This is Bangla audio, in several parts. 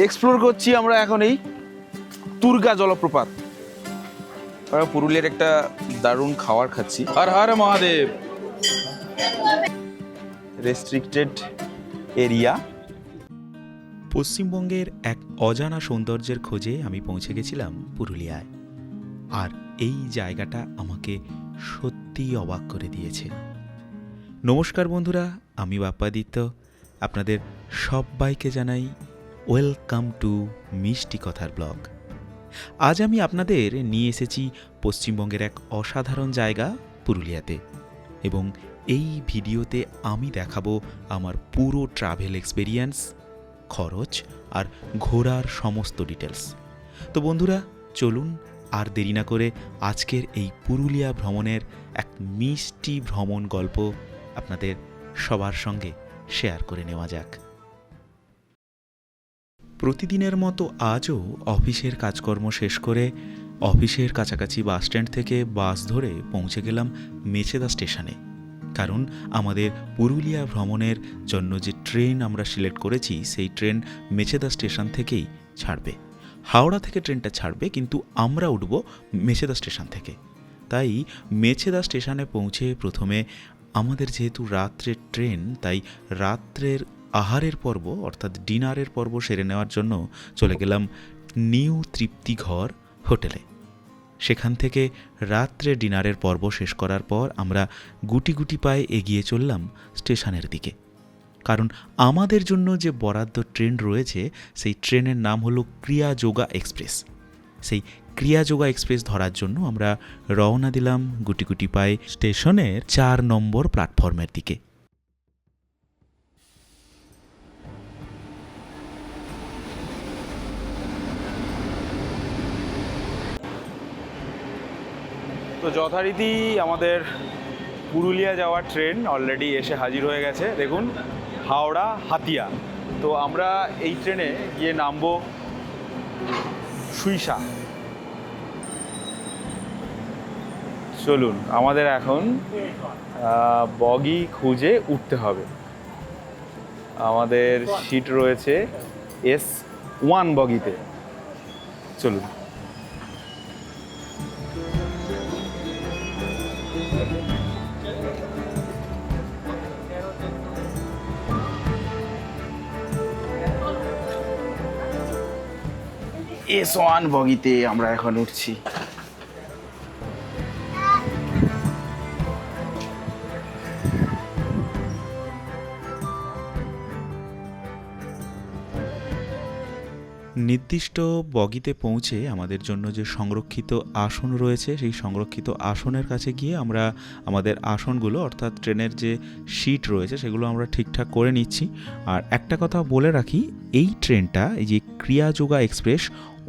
এক্সপ্লোর করছি আমরা এখন এই তুর্গা জলপ্রপাত। আমরা পুরুলিয়ার একটা দারুণ খাবার খাচ্ছি। হর হর মহাদেব। Restricted area. পশ্চিমবঙ্গের এক অজানা সৌন্দর্যের খোঁজে আমি পৌঁছে গেছিলাম পুরুলিয়ায়, আর এই জায়গাটা আমাকে সত্যিই অবাক করে দিয়েছে। নমস্কার বন্ধুরা, আমি বাপ্পাদিত্য। আপনাদের সবাইকে জানাই ওয়েলকাম টু মিষ্টি কথার ব্লগ। আজ আমি আপনাদের নিয়ে এসেছি পশ্চিমবঙ্গের এক অসাধারণ জায়গা পুরুলিয়াতে, এবং এই ভিডিওতে আমি দেখাবো আমার পুরো ট্রাভেল এক্সপেরিয়েন্স, খরচ আর ঘোরার সমস্ত ডিটেলস। তো বন্ধুরা, চলুন আর দেরি না করে আজকের এই পুরুলিয়া ভ্রমণের এক মিষ্টি ভ্রমণ গল্প আপনাদের সবার সঙ্গে শেয়ার করে নেওয়া যাক। প্রতিদিনের মতো আজও অফিসের কাজকর্ম শেষ করে অফিসের কাছাকাছি বাসস্ট্যান্ড থেকে বাস ধরে পৌঁছে গেলাম মেচেদা স্টেশনে। কারণ আমাদের পুরুলিয়া ভ্রমণের জন্য যে ট্রেন আমরা সিলেক্ট করেছি সেই ট্রেন মেচেদা স্টেশন থেকেই ছাড়বে। হাওড়া থেকে ট্রেনটা ছাড়বে, কিন্তু আমরা উঠব মেচেদা স্টেশন থেকে। তাই মেচেদা স্টেশনে পৌঁছে প্রথমে আমাদের যেহেতু রাত্রের ট্রেন, তাই রাত্রের আহারের পর্ব অর্থাৎ ডিনারের পর্ব সেরে নেওয়ার জন্য চলে গেলাম নিউ তৃপ্তিঘর হোটেলে। সেখান থেকে রাত্রে ডিনারের পর্ব শেষ করার পর আমরা গুটি গুটি পায়ে এগিয়ে চললাম স্টেশনের দিকে। কারণ আমাদের জন্য যে বরাদ্দ ট্রেন রয়েছে সেই ট্রেনের নাম হলো ক্রিয়াযোগা এক্সপ্রেস। সেই ক্রিয়াযোগা এক্সপ্রেস ধরার জন্য আমরা রওনা দিলাম গুটি গুটি পায়ে স্টেশনের 4 নম্বর প্ল্যাটফর্মের দিকে। তো যথারীতি আমাদের পুরুলিয়া যাওয়ার ট্রেন অলরেডি এসে হাজির হয়ে গেছে। দেখুন, হাওড়া হাতিয়া। তো আমরা এই ট্রেনে গিয়ে নামবো সুইসা। চলুন, আমাদের এখন বগি খুঁজে উঠতে হবে। আমাদের সিট রয়েছে S1 বগিতে। চলুন। S1 বগিতে আমরা এখন উঠছি। নির্দিষ্ট বগিতে পৌঁছে আমাদের জন্য যে সংরক্ষিত আসন রয়েছে সেই সংরক্ষিত আসনের কাছে গিয়ে আমরা আমাদের আসনগুলো অর্থাৎ ট্রেনের যে সিট রয়েছে সেগুলো আমরা ঠিকঠাক করে নিচ্ছি। আর একটা কথা বলে রাখি, এই ট্রেনটা, এই যে ক্রিয়াযোগা এক্সপ্রেস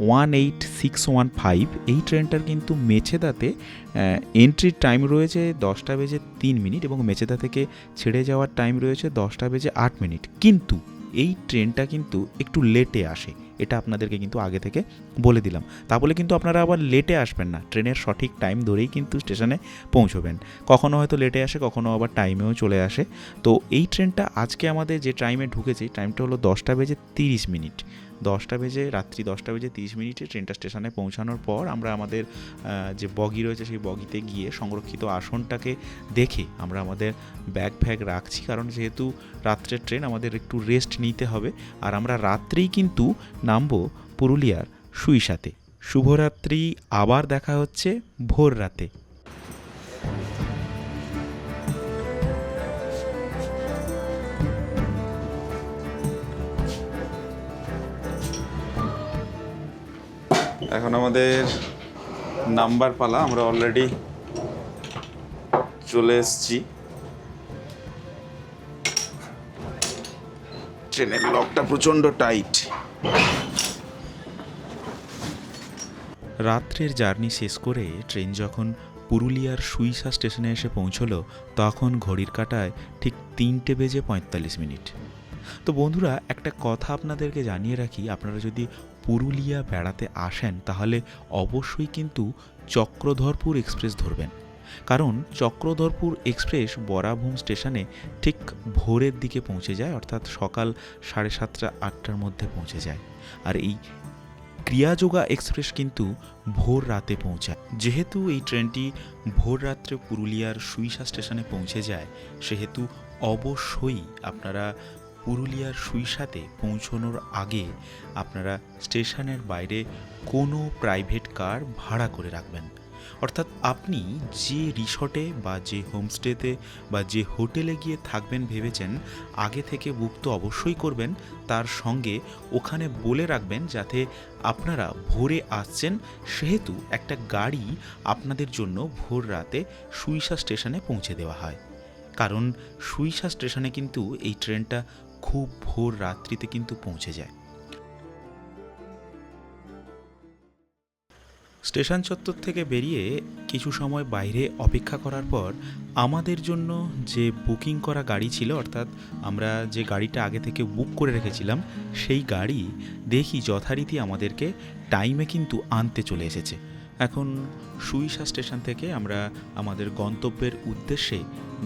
18615, এই ট্রেনটার কিন্তু মেচেদাতে এন্ট্রির টাইম রয়েছে 10:03 এবং মেচেদা থেকে ছেড়ে যাওয়ার টাইম রয়েছে 10:08। কিন্তু এই ট্রেনটা কিন্তু একটু লেটে আসে, এটা আপনাদেরকে কিন্তু আগে থেকে বলে দিলাম। তা বলে কিন্তু আপনারা আবার লেটে আসবেন না, ট্রেনের সঠিক টাইম ধরেই কিন্তু স্টেশনে পৌঁছবেন। কখনো হয়তো লেটে আসে, কখনো আবার টাইমেও চলে আসে। তো এই ট্রেনটা আজকে আমাদের যে টাইমে ঢুকেছে, টাইমটা হলো 10:30। রাত্রি 10:30 ট্রেনটা স্টেশনে পৌঁছানোর পর আমরা আমাদের যে বগি রয়েছে সেই বগিতে গিয়ে সংরক্ষিত আসনটাকে দেখে আমরা আমাদের ব্যাগ ফ্যাগ রাখছি। কারণ যেহেতু রাত্রের ট্রেন, আমাদের একটু রেস্ট নিতে হবে। আর আমরা রাত্রেই কিন্তু নামবো পুরুলিয়ার সুইসাতে। শুভরাত্রি, আবার দেখা হচ্ছে ভোর রাতে। এখন আমাদের নাম্বার পালা। আমরা অলরেডি চলে এসেছি। ট্রেনের লকটা প্রচণ্ড টাইট। রাত্রের জার্নি শেষ করে ট্রেন যখন পুরুলিয়ার সুইসা স্টেশনে এসে পৌঁছলো, তখন ঘড়ির কাঁটায় ঠিক 3:45। তো বন্ধুরা, একটা কথা আপনাদেরকে জানিয়ে রাখি, আপনারা যদি পুরুলিয়া বেড়াতে আসেন তাহলে অবশ্যই কিন্তু চক্রধরপুর এক্সপ্রেস ধরবেন। কারণ চক্রধরপুর এক্সপ্রেস বরাভূম স্টেশনে ঠিক ভোরের দিকে পৌঁছে যায়, অর্থাৎ সকাল 7:30 8টার মধ্যে পৌঁছে যায়। আর এই ক্রিয়াযোগা এক্সপ্রেস কিন্তু ভোর রাতে পৌঁছায়। যেহেতু এই ট্রেনটি ভোর রাত্রে পুরুলিয়ার সুইসা স্টেশনে পৌঁছে যায়, সেহেতু অবশ্যই আপনারা পুরুলিয়ার সুইসাতে পৌঁছানোর আগে আপনারা স্টেশনের বাইরে কোনো প্রাইভেট কার ভাড়া করে রাখবেন। অর্থাৎ আপনি যে রিসর্টে বা যে হোমস্টেতে বা যে হোটেলে গিয়ে থাকবেন ভেবেছেন, আগে থেকে বুক তো অবশ্যই করবেন, তার সঙ্গে ওখানে বলে রাখবেন যাতে আপনারা ভোরে আসছেন, সেহেতু একটা গাড়ি আপনাদের জন্য ভোর রাতে সুইসা স্টেশনে পৌঁছে দেওয়া হয়। কারণ সুইসা স্টেশনে কিন্তু এই ট্রেনটা খুব ভোর রাত্রিতে কিন্তু পৌঁছে যায়। স্টেশন চত্বর থেকে বেরিয়ে কিছু সময় বাইরে অপেক্ষা করার পর আমাদের জন্য যে বুকিং করা গাড়ি ছিল, অর্থাৎ আমরা যে গাড়িটা আগে থেকে বুক করে রেখেছিলাম, সেই গাড়ি দেখি যথারীতি আমাদেরকে টাইমে কিন্তু আনতে চলে এসেছে। এখন সুইসা স্টেশন থেকে আমরা আমাদের গন্তব্যের উদ্দেশ্যে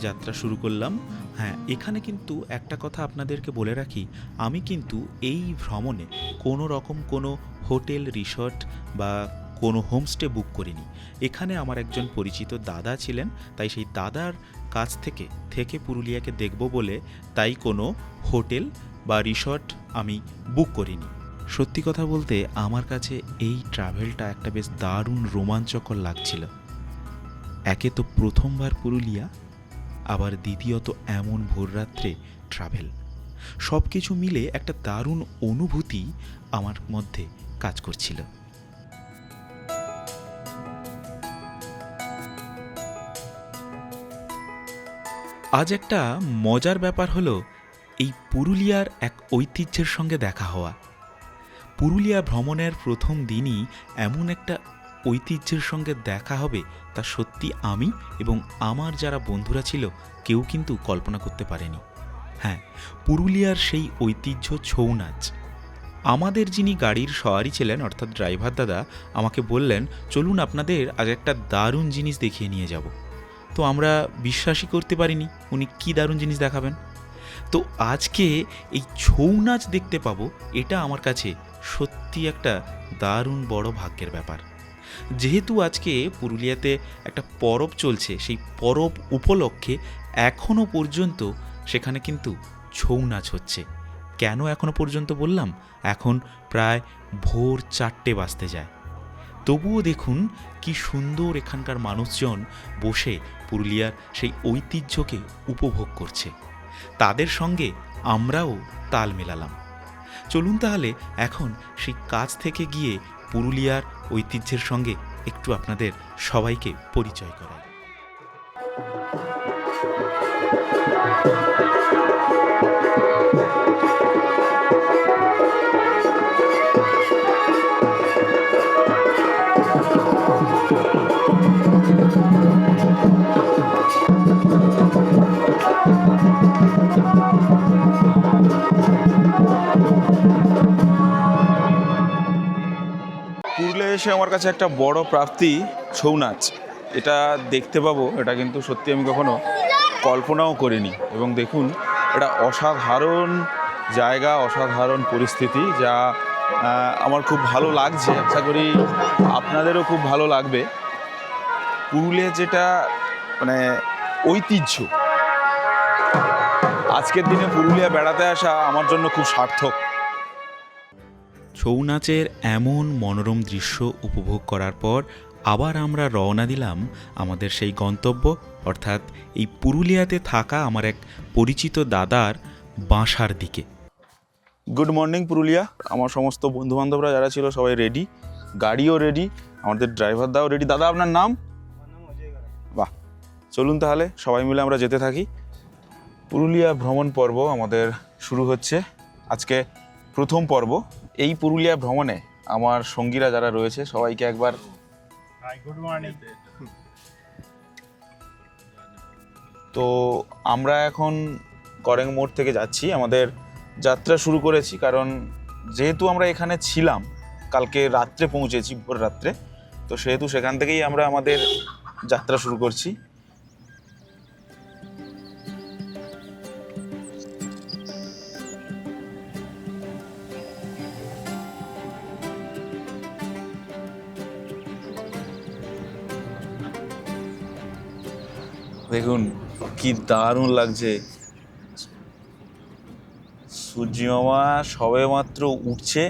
যাত্রা শুরু করলাম। হ্যাঁ, এখানে কিন্তু একটা কথা আপনাদেরকে বলে রাখি, আমি কিন্তু এই ভ্রমণে কোনো রকম কোনো হোটেল, রিসর্ট বা কোনো হোমস্টে বুক করিনি। এখানে আমার একজন পরিচিত দাদা ছিলেন, তাই সেই দাদার কাছ থেকে পুরুলিয়াকে দেখব বলে তাই কোনো হোটেল বা রিসর্ট আমি বুক করিনি। সত্যি কথা বলতে আমার কাছে এই ট্রাভেলটা একটা বেশ দারুণ রোমাঞ্চকর লাগছিল। একে তো প্রথমবার পুরুলিয়া, আবার দ্বিতীয়ত এমন ভোররাত্রে ট্রাভেল, সব কিছু মিলে একটা দারুণ অনুভূতি আমার মধ্যে কাজ করছিল। আজ একটা মজার ব্যাপার হলো এই পুরুলিয়ার এক ঐতিহ্যের সঙ্গে দেখা হওয়া। পুরুলিয়া ভ্রমণের প্রথম দিনই এমন একটা ঐতিহ্যের সঙ্গে দেখা হবে, তা সত্যি আমি এবং আমার যারা বন্ধুরা ছিল কেউ কিন্তু কল্পনা করতে পারেনি। হ্যাঁ, পুরুলিয়ার সেই ঐতিহ্য ছৌ নাচ। আমাদের যিনি গাড়ির সওয়ারি ছিলেন, অর্থাৎ ড্রাইভার দাদা, আমাকে বললেন, চলুন আপনাদের আজ একটা দারুণ জিনিস দেখিয়ে নিয়ে যাব। তো আমরা বিশ্বাসই করতে পারিনি উনি কী দারুণ জিনিস দেখাবেন। তো আজকে এই ছৌ নাচ দেখতে পাবো, এটা আমার কাছে সত্যি একটা দারুণ বড় ভাগ্যের ব্যাপার। যেহেতু আজকে পুরুলিয়াতে একটা পরব চলছে, সেই পরব উপলক্ষে এখনও পর্যন্ত সেখানে কিন্তু ছৌ নাচ হচ্ছে। কেন এখনও পর্যন্ত বললাম? এখন প্রায় ভোর 4টে বাজতে যায়, তবুও দেখুন কি সুন্দর এখানকার মানুষজন বসে পুরুলিয়ার সেই ঐতিহ্যকে উপভোগ করছে। তাদের সঙ্গে আমরাও তাল মেলালাম। চলুন তাহলে এখন সেই কাছ থেকে গিয়ে পুরুলিয়ার ঐতিহ্যের সঙ্গে একটু আপনাদের সবাইকে পরিচয় করাই। পুরুলিয়া এসে আমার কাছে একটা বড় প্রাপ্তি ছৌ নাচ। এটা দেখতে পাবো, এটা কিন্তু সত্যি আমি কখনো কল্পনাও করিনি। এবং দেখুন, এটা অসাধারণ জায়গা, অসাধারণ পরিস্থিতি, যা আমার খুব ভালো লাগছে। আশা করি আপনাদেরও খুব ভালো লাগবে। পুরুলিয়া যেটা মানে ঐতিহ্য, আজকের দিনে পুরুলিয়া বেড়াতে আসা আমার জন্য খুব সার্থক। ছৌ নাচের এমন মনোরম দৃশ্য উপভোগ করার পর আবার আমরা রওনা দিলাম আমাদের সেই গন্তব্য, অর্থাৎ এই পুরুলিয়াতে থাকা আমার এক পরিচিত দাদার বাসার দিকে। Good morning Purulia. আমার সমস্ত বন্ধুবান্ধবরা যারা ছিল সবাই রেডি, গাড়িও রেডি, আমাদের ড্রাইভার দাও রেডি। দাদা, আপনার নাম? বাহ, চলুন তাহলে সবাই মিলে আমরা যেতে থাকি। পুরুলিয়া ভ্রমণ পর্ব আমাদের শুরু হচ্ছে। আজকে প্রথম পর্ব। এই পুরুলিয়া ভ্রমণে আমার সঙ্গীরা যারা রয়েছে সবাইকে একবার গুড মর্নিং। তো আমরা এখন করেং মোড় থেকে যাচ্ছি, আমাদের যাত্রা শুরু করেছি। কারণ যেহেতু আমরা এখানে ছিলাম, কালকে রাত্রে পৌঁছেছি, ভোর রাত্রে, তো সেহেতু সেখান থেকেই আমরা আমাদের যাত্রা শুরু করছি। দেখুন কি দারুণ লাগছে, সূর্য মামা সবে মাত্র উঠছে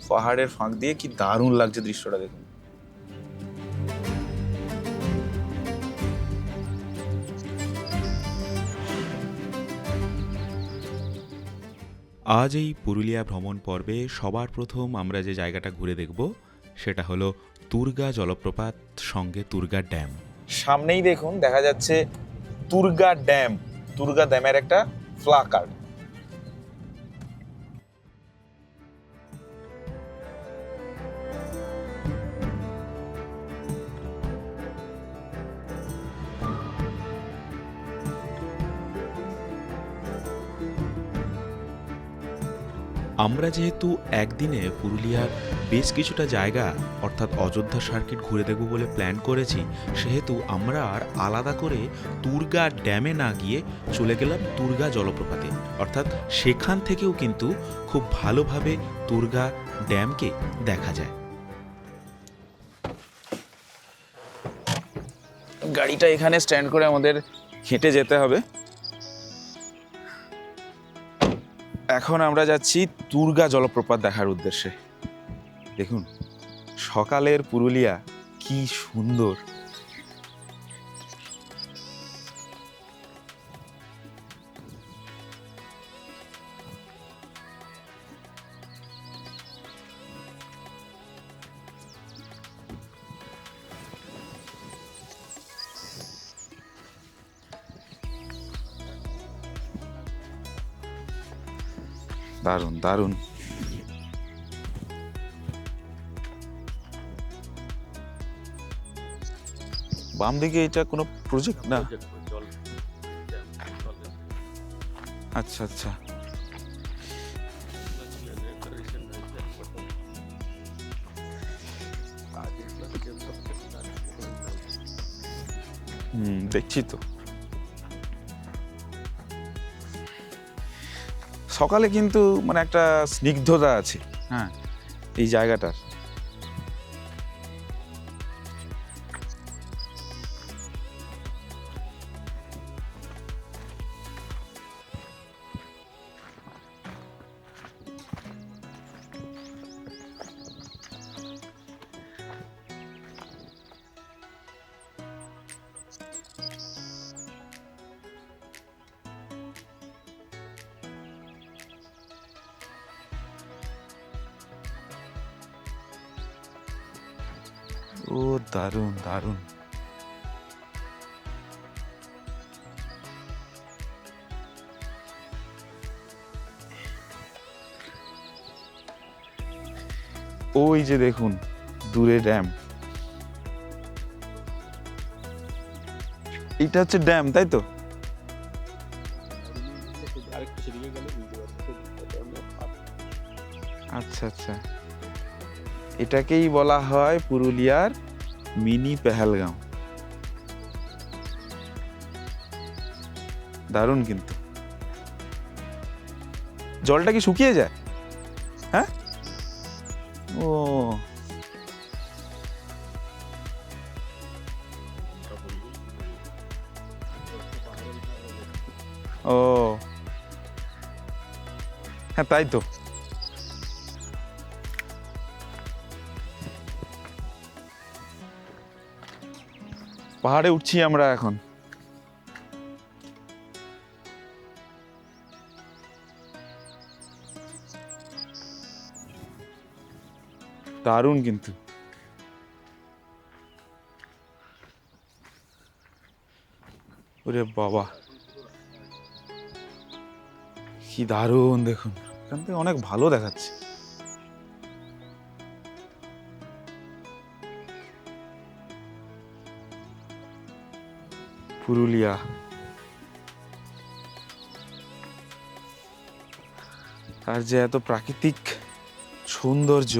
পাহাড়ের ফাঁক দিয়ে, কি দারুণ লাগছে দৃশ্যটা দেখুন। আজ এই পুরুলিয়া ভ্রমণ পর্বে সবার প্রথম আমরা যে জায়গাটা ঘুরে দেখব সেটা হলো তুর্গা জলপ্রপাত সঙ্গে তুর্গা ড্যাম। সামনেই দেখুন দেখা যাচ্ছে তুর্গা ড্যাম, তুর্গা ড্যামের একটা প্লাকার্ড। আমরা যেহেতু একদিনে পুরুলিয়ার বেশ কিছুটা জায়গা অর্থাৎ অযোধ্যা সার্কিট ঘুরে দেখব বলে প্ল্যান করেছি, সেহেতু আমরা আর আলাদা করে তুর্গা ড্যামে না গিয়ে চলে গেলাম তুর্গা জলপ্রপাতে, অর্থাৎ সেখান থেকেও কিন্তু খুব ভালোভাবে তুর্গা ড্যামকে দেখা যায়। গাড়িটা এখানে স্ট্যান্ড করে আমাদের হেঁটে যেতে হবে। এখন আমরা যাচ্ছি তুর্গা জলপ্রপাত দেখার উদ্দেশ্যে। দেখুন সকালের পুরুলিয়া কি সুন্দর। দারুণ দারুণ। বাম দিকে এটা কোনো প্রজেক্ট না? আচ্ছা আচ্ছা, দেখছি তো। সকালে কিন্তু মানে একটা স্নিগ্ধতা আছে, হ্যাঁ, এই জায়গাটার। ও দারুণ দারুণ। ওই যে দেখুন দূরে ড্যাম, এটা হচ্ছে ড্যাম, তাই তো? আচ্ছা আচ্ছা, এটাকেই বলা হয় পুরুলিয়ার মিনি পেহেলগাঁও। দারুণ কিন্তু। জলটা কি শুকিয়ে যায়? হ্যাঁ, ও ও হ্যাঁ, তাই তো। পাহাড়ে উঠছি আমরা এখন। দারুণ কিন্তু। ওরে বাবা কি দারুণ, দেখুন এখান থেকে অনেক ভালো দেখাচ্ছে। পুরুলিয়া আর যে এত প্রাকৃতিক সৌন্দর্য,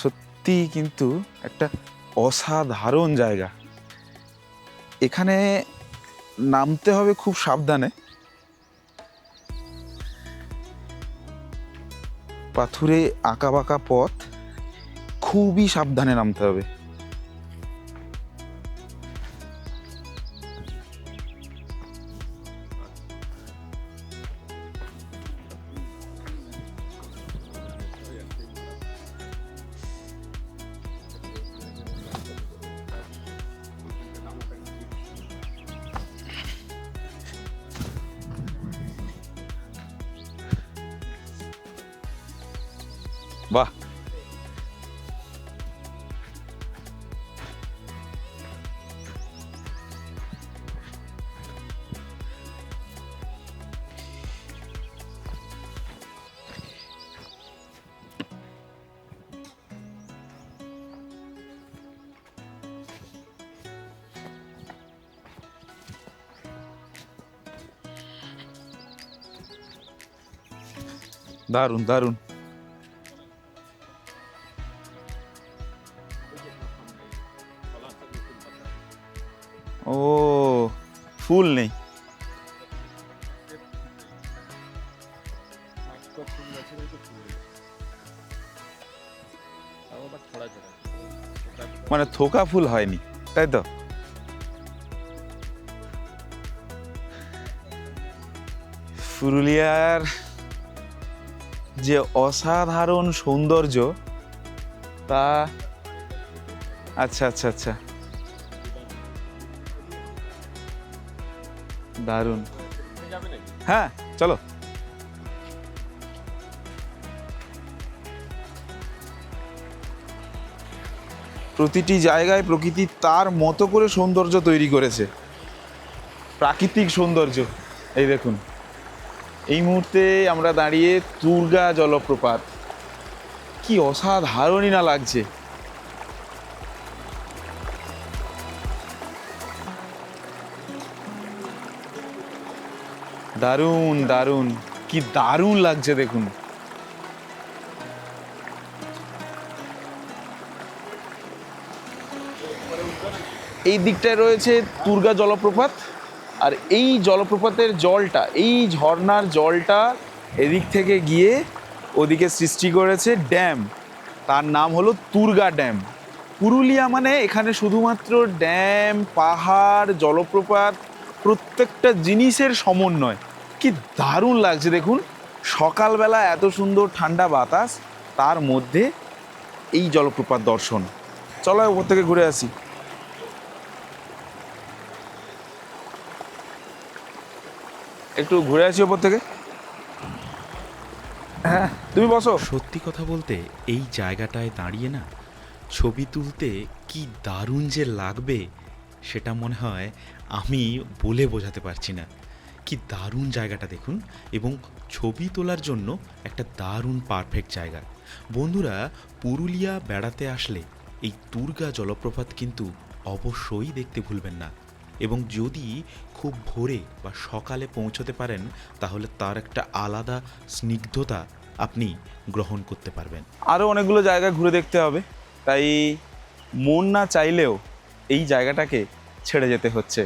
সত্যি কিন্তু একটা অসাধারণ জায়গা। এখানে নামতে হবে খুব সাবধানে। পাথুরে আঁকা বাঁকা পথ, খুবই সাবধানে নামতে হবে। বাহ, দারুণ দারুণ। ও, ফুল নেই। মানে থোকা ফুল হয়নি, তাই তো? পুরুলিয়ার যে অসাধারণ সৌন্দর্য তা, আচ্ছা আচ্ছা আচ্ছা, দারুণ। হ্যাঁ চলো। প্রতিটি জায়গায় প্রকৃতি তার মতো করে সৌন্দর্য তৈরি করেছে, প্রাকৃতিক সৌন্দর্য। এই দেখুন, এই মুহূর্তে আমরা দাঁড়িয়ে তুর্গা জলপ্রপাত, কি অসাধারণই না লাগছে। দারুণ দারুণ, কি দারুণ লাগছে দেখুন। এই দিকটায় রয়েছে তুর্গা জলপ্রপাত, আর এই জলপ্রপাতের জলটা, এই ঝর্ণার জলটা এদিক থেকে গিয়ে ওদিকে সৃষ্টি করেছে ড্যাম, তার নাম হলো তুর্গা ড্যাম। পুরুলিয়া মানে এখানে শুধুমাত্র ড্যাম, পাহাড়, জলপ্রপাত, প্রত্যেকটা জিনিসের সমন্বয়। কি দারুণ লাগছে দেখুন, সকালবেলা এত সুন্দর ঠান্ডা বাতাস, তার মধ্যে এই জলপ্রপাত দর্শন। চলো ওপর থেকে ঘুরে আসি। একটু ঘুরে আসি ওপর থেকে। হ্যাঁ তুমি বসো। সত্যি কথা বলতে এই জায়গাটায় দাঁড়িয়ে না ছবি তুলতে কি দারুণ যে লাগবে সেটা মনে হয় আমি বলে বোঝাতে পারছি না। কি দারুণ জায়গাটা দেখুন, এবং ছবি তোলার জন্য একটা দারুণ পারফেক্ট জায়গা। বন্ধুরা, পুরুলিয়া বেড়াতে আসলে এই তুর্গা জলপ্রপাত কিন্তু অবশ্যই দেখতে ভুলবেন না, এবং যদি খুব ভোরে বা সকালে পৌঁছতে পারেন তাহলে তার একটা আলাদা স্নিগ্ধতা আপনি গ্রহণ করতে পারবেন। আরও অনেকগুলো জায়গা ঘুরে দেখতে হবে, তাই মন না চাইলেও এই জায়গাটাকে ছেড়ে যেতে হচ্ছে।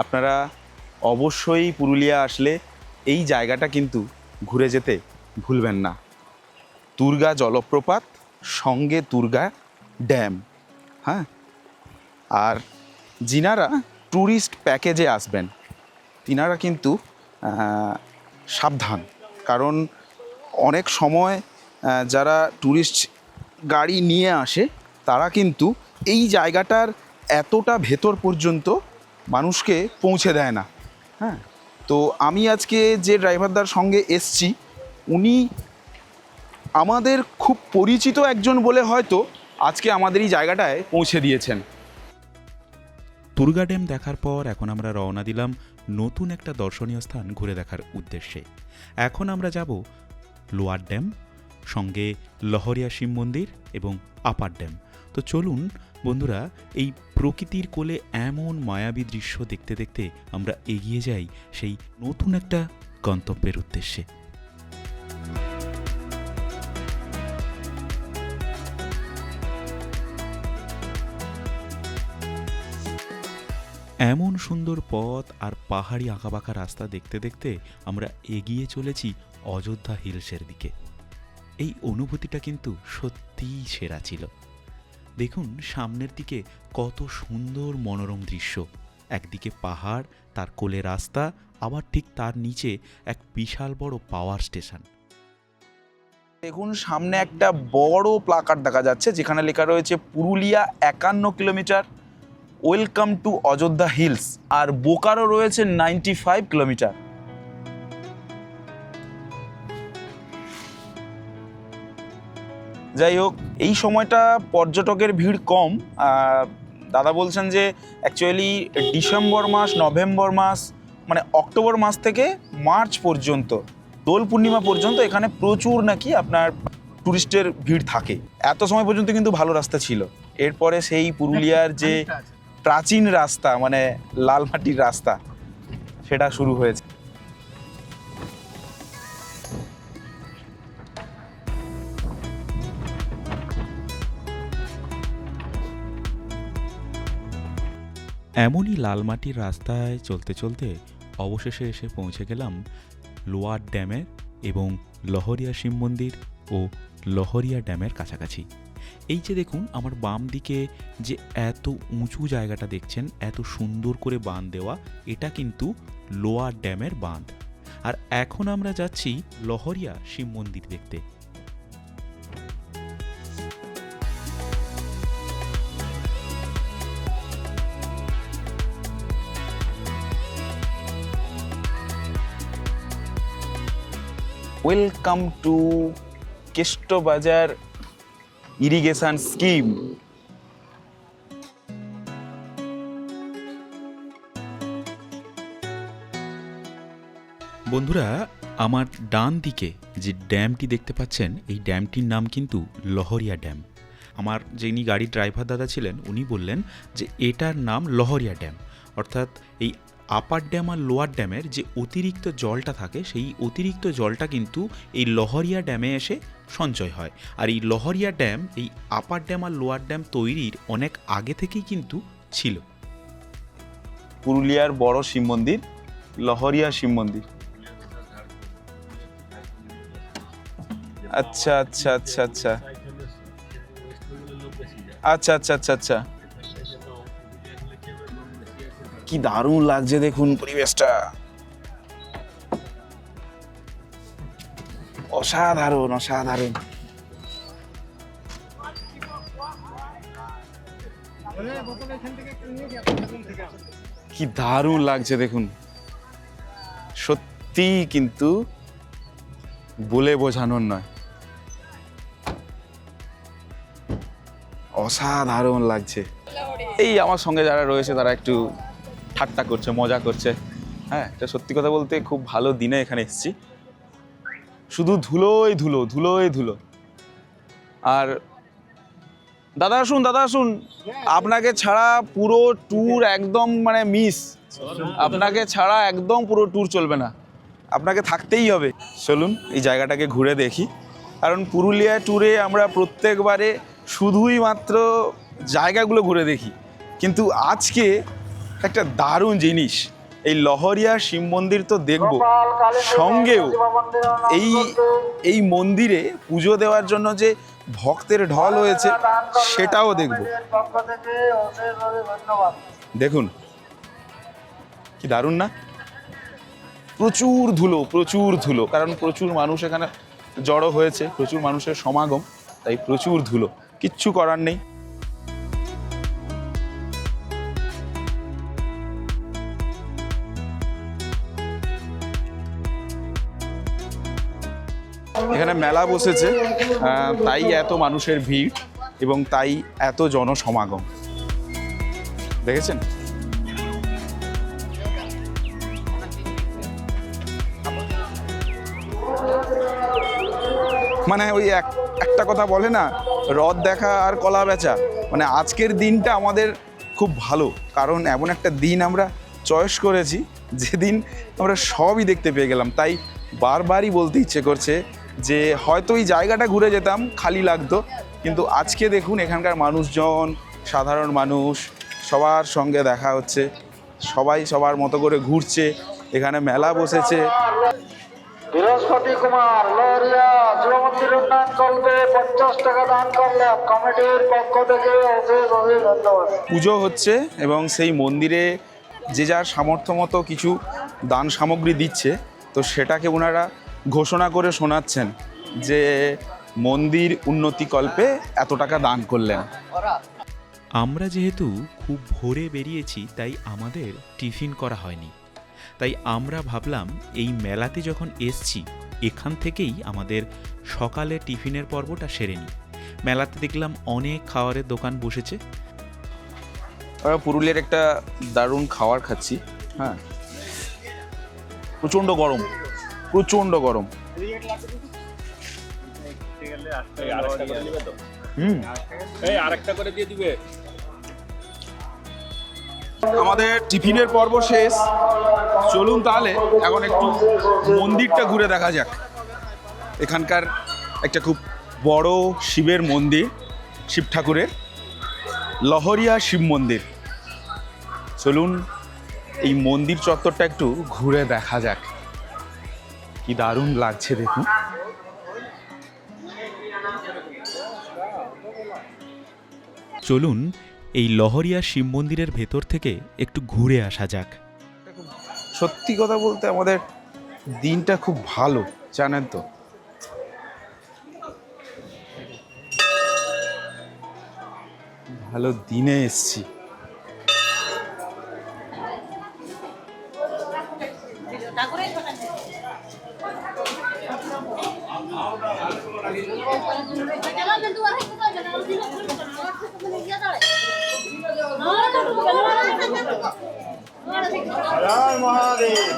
আপনারা অবশ্যই পুরুলিয়া আসলে এই জায়গাটা কিন্তু ঘুরে যেতে ভুলবেন না। তুর্গা জলপ্রপাত, সঙ্গে তুর্গা ড্যাম। হ্যাঁ, আর যিনারা ট্যুরিস্ট প্যাকেজে আসবেন তিনারা কিন্তু সাবধান, কারণ অনেক সময় যারা ট্যুরিস্ট গাড়ি নিয়ে আসে তারা কিন্তু এই জায়গাটার এতটা ভেতর পর্যন্ত মানুষকে পৌঁছে দেয় না। হ্যাঁ, তো আমি আজকে যে ড্রাইভারদার সঙ্গে এসছি উনি আমাদের খুব পরিচিত একজন বলে হয়তো আজকে আমাদের এই জায়গাটায় পৌঁছে দিয়েছেন। তুর্গা ড্যাম দেখার পর এখন আমরা রওনা দিলাম নতুন একটা দর্শনীয় স্থান ঘুরে দেখার উদ্দেশ্যে। এখন আমরা যাব লোয়ার ড্যাম, সঙ্গে লহরিয়া শিব মন্দির এবং আপার ড্যাম। তো চলুন বন্ধুরা, এই প্রকৃতির কোলে এমন মায়াবী দৃশ্য দেখতে দেখতে আমরা এগিয়ে যাই সেই নতুন একটা গন্তব্যের উদ্দেশ্যে। এমন সুন্দর পথ আর পাহাড়ি আঁকাবাঁকা রাস্তা দেখতে দেখতে আমরা এগিয়ে চলেছি অযোধ্যা হিলসের দিকে। এই অনুভূতিটা কিন্তু সত্যিই সেরা ছিল। দেখুন সামনের দিকে কত সুন্দর মনোরম দৃশ্য, একদিকে পাহাড়, তার কোলে রাস্তা, আবার ঠিক তার নিচে এক বিশাল বড় পাওয়ার স্টেশন। দেখুন সামনে একটা বড় প্লাকার্ড দেখা যাচ্ছে যেখানে লেখা রয়েছে Purulia 51 kilometre, welcome to Ayodhya hills. আর বোকারো রয়েছে 95 কিলোমিটার। যাই হোক, এই সময়টা পর্যটকের ভিড় কম। দাদা বলছেন যে অ্যাকচুয়ালি ডিসেম্বর মাস, নভেম্বর মাস, মানে অক্টোবর মাস থেকে মার্চ পর্যন্ত, দোল পূর্ণিমা পর্যন্ত এখানে প্রচুর নাকি আপনার টুরিস্টের ভিড় থাকে। এত সময় পর্যন্ত কিন্তু ভালো রাস্তা ছিল। এরপরে সেই পুরুলিয়ার যে প্রাচীন রাস্তা, মানে লাল মাটির রাস্তা, সেটা শুরু হয়েছে। এমনই লাল মাটির রাস্তায় চলতে চলতে অবশেষে এসে পৌঁছে গেলাম লোয়ার ড্যামের এবং লহরিয়া শিব মন্দির ও লহরিয়া ড্যামের কাছাকাছি। এই যে দেখুন আমার বাম দিকে যে এত উঁচু জায়গাটা দেখছেন, এত সুন্দর করে বাঁধ দেওয়া, এটা কিন্তু লোয়ার ড্যামের বাঁধ। আর এখন আমরা যাচ্ছি লহরিয়া শিব মন্দির দেখতে। ওয়েলকাম টু কেষ্ট বাজার ইরিগেশন স্কিম। বন্ধুরা, আমার ডান দিকে যে ড্যামটি দেখতে পাচ্ছেন, এই ড্যামটির নাম কিন্তু লহরিয়া ড্যাম। আমার যিনি গাড়ির ড্রাইভার দাদা ছিলেন উনি বললেন যে এটার নাম লহরিয়া ড্যাম, অর্থাৎ এই আপার ড্যাম আর লোয়ার ড্যামের যে অতিরিক্ত জলটা থাকে সেই অতিরিক্ত জলটা কিন্তু এই লহরিয়া ড্যামে এসে সঞ্চয় হয়। আর এই লহরিয়া ড্যাম এই আপার ড্যাম আর লোয়ার ড্যাম তৈরির অনেক আগে থেকেই কিন্তু ছিল। পুরুলিয়ার বড় শিব মন্দির, লহরিয়া শিব মন্দির। আচ্ছা আচ্ছা আচ্ছা আচ্ছা আচ্ছা আচ্ছা আচ্ছা আচ্ছা, কি দারুণ লাগছে দেখুন পরিবেশটা, অসাধারণ অসাধারণ। কি দারুণ লাগছে দেখুন, সত্যি কিন্তু বলে বোঝানোর নয়, অসাধারণ লাগছে। এই আমার সঙ্গে যারা রয়েছে তারা একটু ঠাট্টা করছে, মজা করছে। হ্যাঁ, এটা সত্যি কথা বলতে খুব ভালো দিনে এখানে এসেছি। শুধু ধুলোই ধুলো, ধুলোই ধুলো। আর দাদা আসুন, দাদা আসুন, আপনাকে ছাড়া পুরো ট্যুর একদম মানে মিস। আপনাকে ছাড়া একদম পুরো ট্যুর চলবে না, আপনাকে থাকতেই হবে। চলুন এই জায়গাটাকে ঘুরে দেখি, কারণ পুরুলিয়া ট্যুরে আমরা প্রত্যেকবারে শুধুই মাত্র জায়গাগুলো ঘুরে দেখি, কিন্তু আজকে একটা দারুণ জিনিস, এই লহরিয়া শিব মন্দির তো দেখব, সঙ্গেও এই মন্দিরে পুজো দেওয়ার জন্য যে ভক্তের ঢল হয়েছে সেটাও দেখব। দেখুন কি দারুণ না, প্রচুর ধুলো, প্রচুর ধুলো, কারণ প্রচুর মানুষ এখানে জড়ো হয়েছে, প্রচুর মানুষের সমাগম, তাই প্রচুর ধুলো, কিচ্ছু করার নেই। এখানে মেলা বসেছে, তাই এত মানুষের ভিড় এবং তাই এত জনসমাগম, দেখেছেন? মানে ওই একটা কথা বলে না, রথ দেখা আর কলা বেচা, মানে আজকের দিনটা আমাদের খুব ভালো, কারণ এমন একটা দিন আমরা চয়েস করেছি যেদিন আমরা সবই দেখতে পেয়ে গেলাম। তাই বারবারই বলতে ইচ্ছে করছে যে হয়তো এই জায়গাটা ঘুরে যেতাম খালি লাগতো, কিন্তু আজকে দেখুন এখানকার মানুষজন, সাধারণ মানুষ, সবার সঙ্গে দেখা হচ্ছে, সবাই সবার মতো করে ঘুরছে, এখানে মেলা বসেছে। বৃহস্পতি কুমার লহরিয়া শিব মন্দির উন্নয়ন কল্পে 50 টাকা দান করলেন, কমিটির পক্ষ থেকে অশেষ অশেষ ধন্যবাদ। পুজো হচ্ছে এবং সেই মন্দিরে যে যার সামর্থ্য মতো কিছু দান সামগ্রী দিচ্ছে, তো সেটাকে ওনারা ঘোষণা করে শোনাচ্ছেন যে মন্দির উন্নতিকল্পে এত টাকা দান করলেন। আমরা যেহেতু খুব ভোরে বেরিয়েছি তাই আমাদের টিফিন করা হয়নি, তাই আমরা ভাবলাম এই মেলাতে যখন এসছি এখান থেকেই আমাদের সকালে টিফিনের পর্বটা সেরে নিই। মেলাতে দেখলাম অনেক খাবারের দোকান বসেছে। আমরা পুরুলিয়ার একটা দারুণ খাবার খাচ্ছি। হ্যাঁ, প্রচণ্ড গরম, প্রচণ্ড গরম। আমাদের টিফিনের পর্ব শেষ, চলুন তাহলে এখন একটু মন্দিরটা ঘুরে দেখা যাক। এখানকার একটা খুব বড় শিবের মন্দির, শিব ঠাকুরের, লহরিয়া শিব মন্দির। চলুন এই মন্দির চত্বরটা একটু ঘুরে দেখা যাক, কি দারুণ লাগছে দেখুন। চলুন এই লহরিয়া শিব মন্দিরের ভেতর থেকে একটু ঘুরে আসা যাক। সত্যি কথা বলতে আমাদের দিনটা খুব ভালো, জানেন তো। ভালো দিনে এসছি।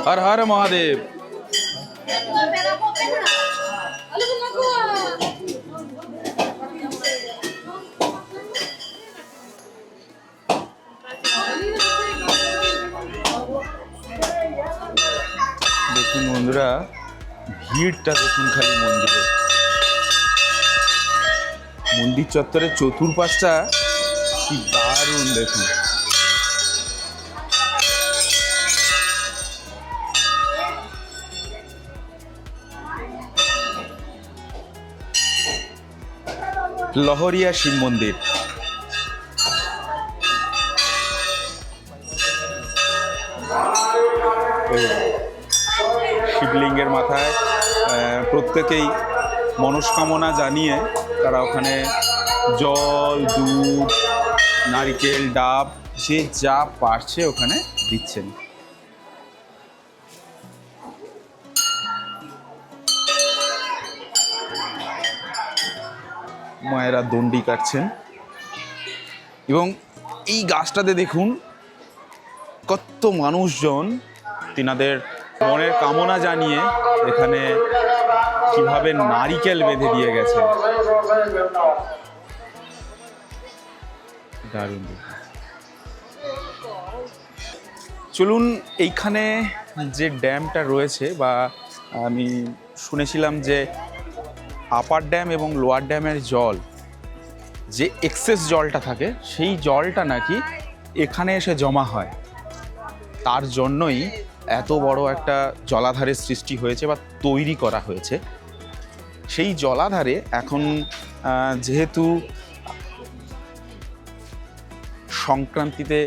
হর হর মহাদেব। দেখুন বন্ধুরা, ভিড়টা দেখুন খালি মন্দিরে। মন্দির চত্বরের চতুর্পাশটা কি দারুণ দেখুন। লহরিয়া শিব মন্দির। শিবলিঙ্গের মাথায় প্রত্যেকেই মনস্কামনা জানিয়ে তারা ওখানে জল, দুধ, নারকেল, ডাব, যে যা পারছে ওখানে দিচ্ছেন। মায়েরা দণ্ডি কাটছেন এবং এই গাছটাতে দেখুন কত মানুষজন তিনাদের মনের কামনা জানিয়ে এখানে কিভাবে নারিকেল বেঁধে দিয়ে গেছে। দারুণ। চলুন এইখানে যে ড্যামটা রয়েছে, বা আমি শুনেছিলাম যে আপার ড্যাম এবং লোয়ার ড্যামের জল, যে এক্সেস জলটা থাকে সেই জলটা নাকি এখানে এসে জমা হয়, তার জন্যই এত বড় একটা জলাধারের সৃষ্টি হয়েছে বা তৈরি করা হয়েছে। সেই জলাধারে এখন যেহেতু সংক্রান্তিতে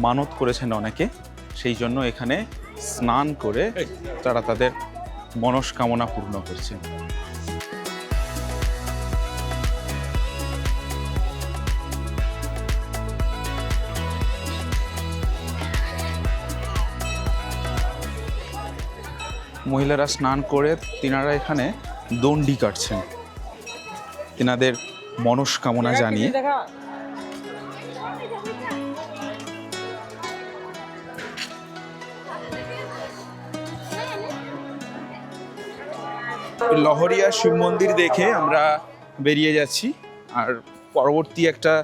মানত করেছেন অনেকে, সেই জন্য এখানে স্নান করে তারা তাদের মনস্কামনা পূর্ণ করছেন। মহিলারা স্নান করে তিনারা এখানে দণ্ডি কাটছেন তিনাদের মনস্কামনা জানিয়ে। লহরিয়া শিব মন্দির দেখে আমরা বেরিয়ে যাচ্ছি, আর পরবর্তী একটা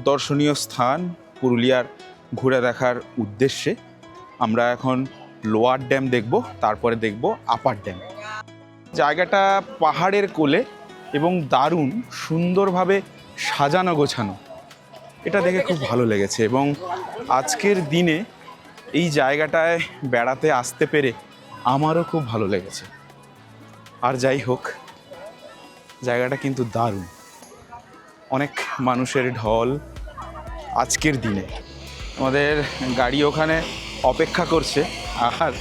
দর্শনীয় স্থান পুরুলিয়ার ঘুরে দেখার উদ্দেশ্যে আমরা এখন লোয়ার ড্যাম দেখব, তারপরে দেখব আপার ড্যাম। জায়গাটা পাহাড়ের কোলে এবং দারুণ সুন্দরভাবে সাজানো গোছানো। এটা দেখে খুব ভালো লেগেছে এবং আজকের দিনে এই জায়গাটায় বেড়াতে আসতে পেরে আমারও খুব ভালো লেগেছে। আর যাই হোক, জায়গাটা কিন্তু দারুণ, অনেক মানুষের ঢল আজকের দিনে। আমাদের গাড়ি ওখানে অপেক্ষা করছে। আর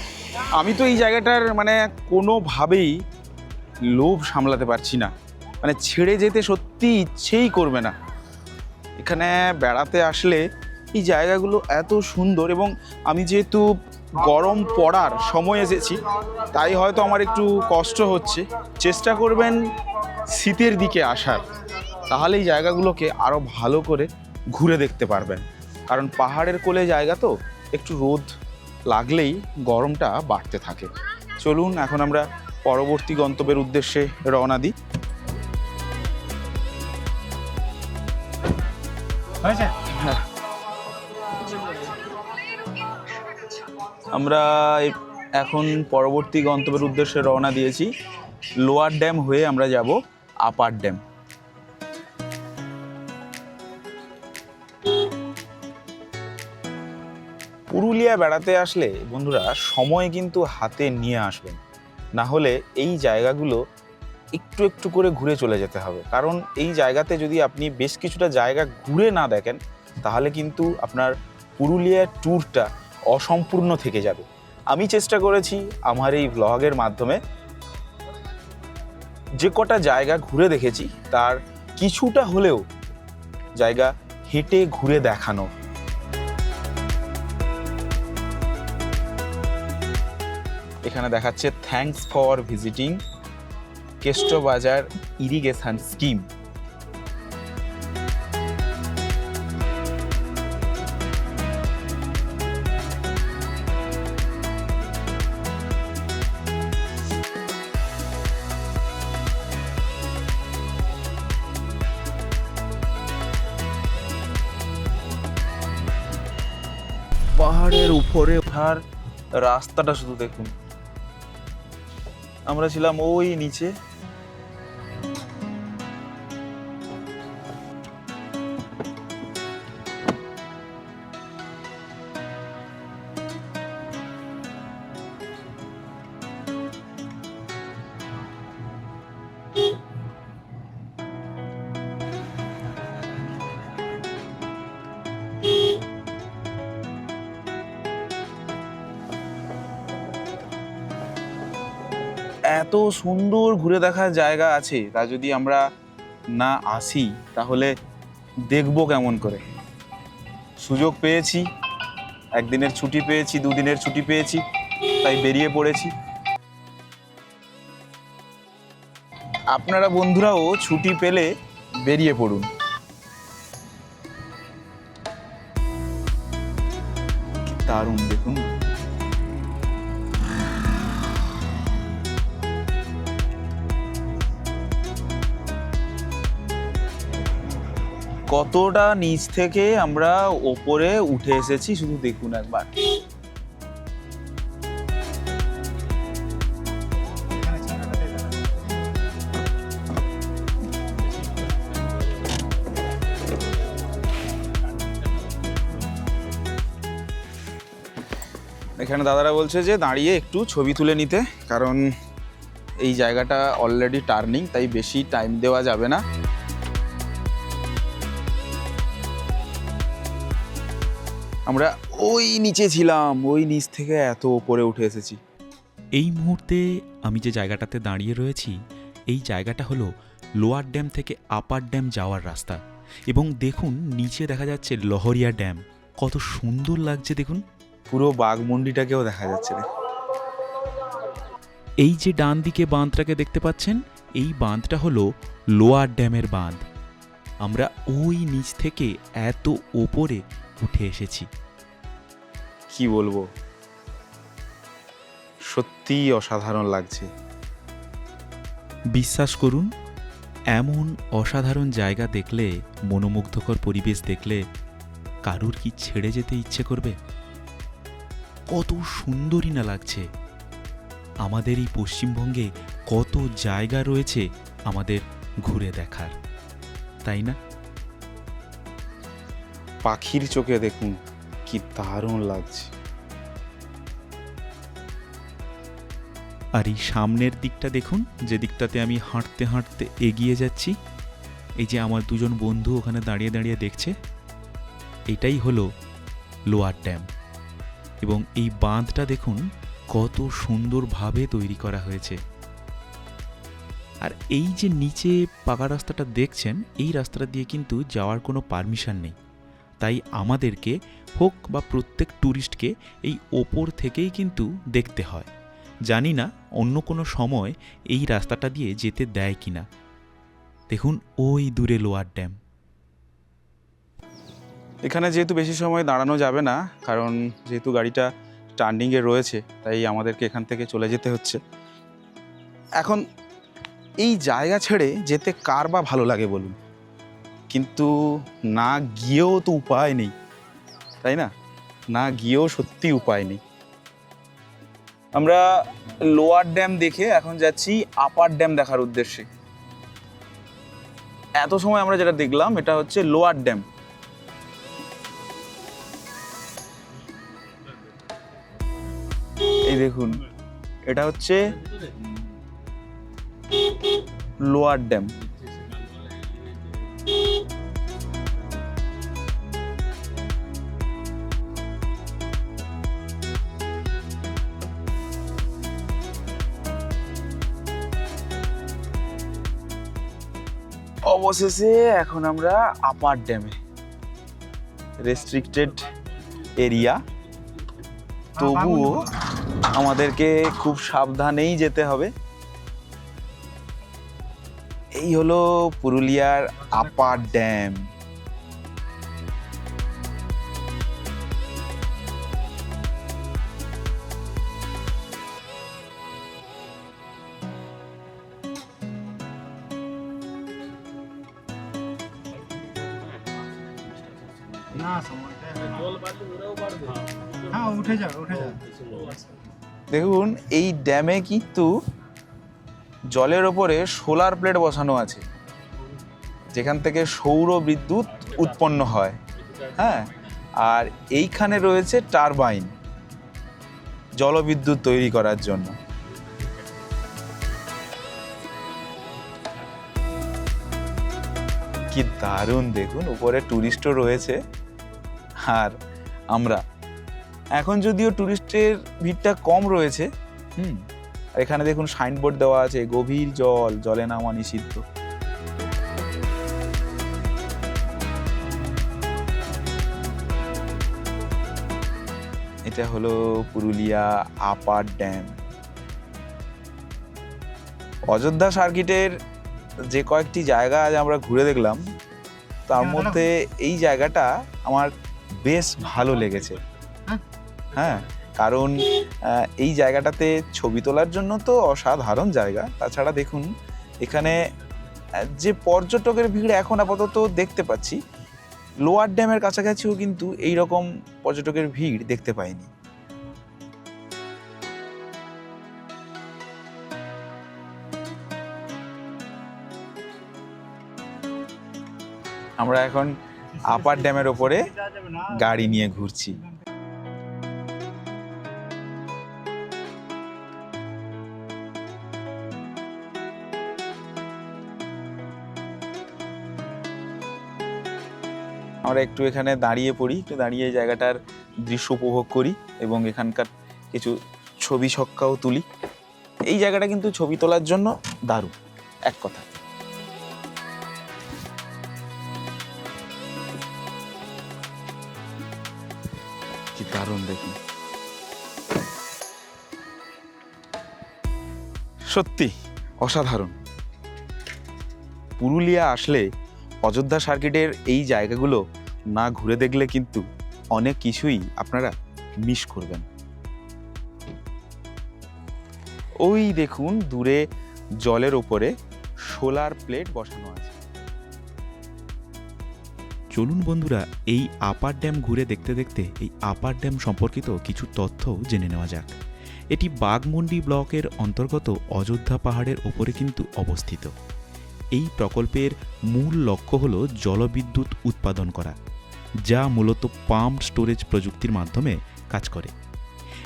আমি তো এই জায়গাটার মানে কোনোভাবেই লোভ সামলাতে পারছি না, মানে ছেড়ে যেতে সত্যি ইচ্ছেই করবে না। এখানে বেড়াতে আসলে এই জায়গাগুলো এত সুন্দর, এবং আমি যেহেতু গরম পড়ার সময় এসেছি তাই হয়তো আমার একটু কষ্ট হচ্ছে। চেষ্টা করবেন শীতের দিকে আসার, তাহলে এই জায়গাগুলোকে আরও ভালো করে ঘুরে দেখতে পারবেন। কারণ পাহাড়ের কোলে জায়গা তো, একটু রোদ লাগলেই গরমটা বাড়তে থাকে। চলুন এখন আমরা পরবর্তী গন্তব্যের উদ্দেশ্যে রওনা দিই। হয়েছে? আমরা এখন পরবর্তী গন্তব্যের উদ্দেশ্যে রওনা দিয়েছি। লোয়ার ড্যাম হয়ে আমরা যাব আপার ড্যাম। পুরুলিয়া বেড়াতে আসলে বন্ধুরা সময় কিন্তু হাতে নিয়ে আসবেন, না হলে এই জায়গাগুলো একটু একটু করে ঘুরে চলে যেতে হবে। কারণ এই জায়গাতে যদি আপনি বেশ কিছুটা জায়গা ঘুরে না দেখেন তাহলে কিন্তু আপনার পুরুলিয়ার ট্যুরটা অসম্পূর্ণ থেকে যাবে। আমি চেষ্টা করেছি আমার এই ব্লগের মাধ্যমে যে কটা জায়গা ঘুরে দেখেছি তার কিছুটা হলেও জায়গা হেঁটে ঘুরে দেখানো। এখানে দেখাচ্ছে thanks for visiting Kestobazar irrigation scheme. পাহাড়ের উপরে ওঠার রাস্তাটা শুধু দেখুন। আমরা ছিলাম ওই নিচে, এত সুন্দর ঘুরে দেখার জায়গা আছে, তা যদি আমরা না আসি তাহলে দেখবো কেমন করে? সুযোগ পেয়েছি, একদিনের ছুটি পেয়েছি, দুদিনের ছুটি পেয়েছি, তাই বেরিয়ে পড়েছি। আপনারা বন্ধুরাও ছুটি পেলে বেরিয়ে পড়ুন। দারুণ দেখুন। কতটা নিচ থেকে আমরা ওপরে উঠে এসেছি শুধু দেখুন একবার। এখানে দাদারা বলছে যে দাঁড়িয়ে একটু ছবি তুলে নিতে, কারণ এই জায়গাটা অলরেডি টার্নিং, তাই বেশি টাইম দেওয়া যাবে না। আমরা ওই নিচে ছিলাম, ওই নিচ থেকে এত উপরে উঠে এসেছি। এই মুহূর্তে আমি যে জায়গাটাতে দাঁড়িয়ে রয়েছি, এই জায়গাটা হলো লোয়ার ড্যাম থেকে আপার ড্যাম যাওয়ার রাস্তা। এবং দেখুন নিচে দেখা যাচ্ছে লহরিয়া ড্যাম, কত সুন্দর লাগছে দেখুন। পুরো বাঘমুন্ডিটাকেও দেখা যাচ্ছে রে। এই যে ডান দিকে বাঁধটাকে দেখতে পাচ্ছেন, এই বাঁধটা হলো লোয়ার ড্যামের বাঁধ। আমরা ওই নিচ থেকে এত ওপরে উঠে এসেছি। কি বলবো, সত্যিই অসাধারণ লাগছে। বিশ্বাস করুন, এমন অসাধারণ জায়গা দেখলে, মনোমুগ্ধকর পরিবেশ দেখলে কারুর কি ছেড়ে যেতে ইচ্ছে করবে? কত সুন্দরই না লাগছে। আমাদের এই পশ্চিমবঙ্গে কত জায়গা রয়েছে আমাদের ঘুরে দেখার, তাই না? পাখির চোখে দেখুন কি দারুণ লাগছে। আর এই সামনের দিকটা দেখুন, যে দিকটাতে আমি হাঁটতে হাঁটতে এগিয়ে যাচ্ছি, এই যে আমার দুজন বন্ধু ওখানে দাঁড়িয়ে দাঁড়িয়ে দেখছে, এটাই হলো লোয়ার ড্যাম। এবং এই বাঁধটা দেখুন কত সুন্দরভাবে তৈরি করা হয়েছে। আর এই যে নিচে পাকা রাস্তাটা দেখছেন, এই রাস্তাটা দিয়ে কিন্তু যাওয়ার কোনো পারমিশন নেই, তাই আমাদেরকে হোক বা প্রত্যেক ট্যুরিস্টকে এই ওপর থেকেই কিন্তু দেখতে হয়। জানি না অন্য কোনো সময় এই রাস্তাটা দিয়ে যেতে দেয় কিনা। দেখুন ওই দূরে লোয়ার ড্যাম। এখানে যেহেতু বেশি সময় দাঁড়ানো যাবে না, কারণ যেহেতু গাড়িটা টার্নিংয়ে রয়েছে, তাই আমাদেরকে এখান থেকে চলে যেতে হচ্ছে। এখন এই জায়গা ছেড়ে যেতে কার বা ভালো লাগে বলুন, কিন্তু না গিয়েও তো উপায় নেই, তাই না? না গিয়েও সত্যি উপায় নেই। আমরা লোয়ার ড্যাম দেখে এখন যাচ্ছি আপার ড্যাম দেখার উদ্দেশ্যে। এত সময় আমরা যেটা দেখলাম এটা হচ্ছে লোয়ার ড্যাম। এই দেখুন, এটা হচ্ছে লোয়ার ড্যাম। অবশেষে এখন আমরা আপার ড্যামে, রেস্ট্রিক্টেড এরিয়া, তবুও আমাদেরকে খুব সাবধানেই যেতে হবে। এই হলো পুরুলিয়ার আপার ড্যাম। না সময়টা হ্যাঁ উঠে যাও উঠে যাও। দেখুন এই ড্যামে কিন্তু জলের ওপরে সোলার প্লেট বসানো আছে, যেখান থেকে সৌর বিদ্যুৎ উৎপন্ন হয়। হ্যাঁ, আর এইখানে রয়েছে টারবাইন জলবিদ্যুৎ তৈরি করার জন্য। কি দারুণ দেখুন, উপরে টুরিস্টও রয়েছে। আর আমরা এখন যদিও টুরিস্টের ভিড়টা কম রয়েছে, আর এখানে দেখুন সাইনবোর্ড দেওয়া আছে, গভীর জল, জলে নামা নিষিদ্ধ। এটা হলো পুরুলিয়া আপার ড্যাম। অযোধ্যা সার্কিটের যে কয়েকটি জায়গা আজ আমরা ঘুরে দেখলাম, তার মধ্যে এই জায়গাটা আমার বেশ ভালো লেগেছে। হ্যাঁ, কারণ এই জায়গাটাতে ছবি তোলার জন্য তো অসাধারণ জায়গা। তাছাড়া দেখুন এখানে যে পর্যটকের ভিড় এখন আপাতত দেখতে পাচ্ছি, লোয়ার ড্যামের কাছাকাছিও কিন্তু এই রকম পর্যটকের ভিড় দেখতে পাইনি। আমরা এখন আপার ড্যামের ওপরে গাড়ি নিয়ে ঘুরছি। আমরা একটু এখানে দাঁড়িয়ে পড়ি, একটু দাঁড়িয়ে জায়গাটার দৃশ্য উপভোগ করি এবং এখানকার কিছু ছবি ছক্কাও তুলি। এই জায়গাটা কিন্তু ছবি তোলার জন্য দারুণ, এক কথা। কি দারুণ দেখুন, সত্যি অসাধারণ। পুরুলিয়া আসলে অযোধ্যা সার্কিটের এই জায়গাগুলো না ঘুরে দেখলে কিন্তু অনেক কিছুই আপনারা মিস করবেন। ওই দেখুন দূরে জলের ওপরে সোলার প্লেট বসানো আছে। চলুন বন্ধুরা, এই আপার ড্যাম ঘুরে দেখতে দেখতে এই আপার ড্যাম সম্পর্কিত কিছু তথ্য জেনে নেওয়া যাক। এটি বাঘমুন্ডি ব্লকের অন্তর্গত অযোধ্যা পাহাড়ের ওপরে কিন্তু অবস্থিত। এই প্রকল্পের মূল লক্ষ্য হল জলবিদ্যুৎ উৎপাদন করা। যা মূলত পাম্প স্টোরেজ প্রযুক্তির মাধ্যমে কাজ করে।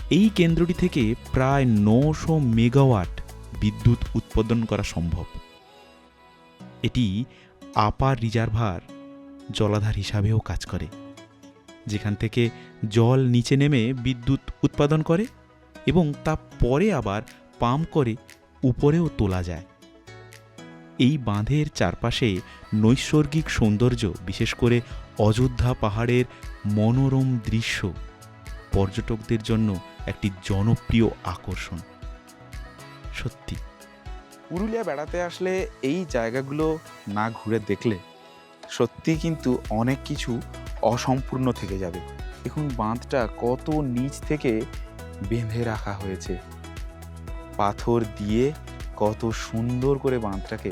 এই কেন্দ্রটি থেকে প্রায় 900 মেগাওয়াট বিদ্যুৎ উৎপাদন করা সম্ভব। এটি আপার রিজার্ভার জলাধার হিসাবেও কাজ করে, যেখান থেকে জল নিচে নেমে বিদ্যুৎ উৎপাদন করে এবং তা পরে আবার পাম্প করে উপরেও তোলা যায়। এই বাঁধের চারপাশে নৈসর্গিক সৌন্দর্য, বিশেষ করে অযোধ্যা পাহাড়ের মনোরম দৃশ্য পর্যটকদের জন্য একটি জনপ্রিয় আকর্ষণ। সত্যি পুরুলিয়া বেড়াতে আসলে এই জায়গাগুলো না ঘুরে দেখলে সত্যি কিন্তু অনেক কিছু অসম্পূর্ণ থেকে যাবে। দেখুন বাঁধটা কত নিচ থেকে বেঁধে রাখা হয়েছে, পাথর দিয়ে কত সুন্দর করে বাঁধটাকে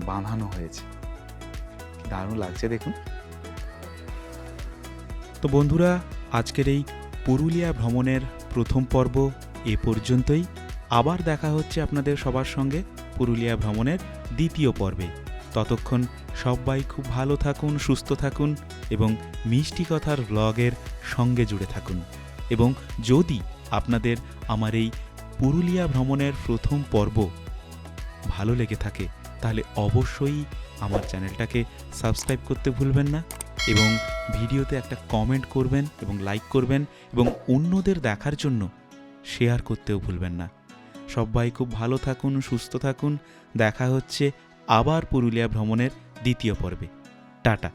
বাঁধানো হয়েছে। দারুণ লাগছে দেখুন। তো বন্ধুরা, আজকের এই পুরুলিয়া ভ্রমণের প্রথম পর্ব এ পর্যন্তই। আবার দেখা হচ্ছে আপনাদের সবার সঙ্গে পুরুলিয়া ভ্রমণের দ্বিতীয় পর্বে। ততক্ষণ সবাই খুব ভালো থাকুন, সুস্থ থাকুন এবং মিষ্টি কথার ব্লগের সঙ্গে জুড়ে থাকুন। এবং যদি আপনাদের আমার এই পুরুলিয়া ভ্রমণের প্রথম পর্ব ভালো লেগে থাকে তাহলে অবশ্যই আমার চ্যানেলটাকে সাবস্ক্রাইব করতে ভুলবেন না এবং ভিডিওতে একটা কমেন্ট করবেন এবং লাইক করবেন এবং অন্যদের দেখার জন্য শেয়ার করতেও ভুলবেন না। সবাই খুব ভালো থাকুন, সুস্থ থাকুন। দেখা হচ্ছে আবার পুরুলিয়া ভ্রমণের দ্বিতীয় পর্বে। টাটা।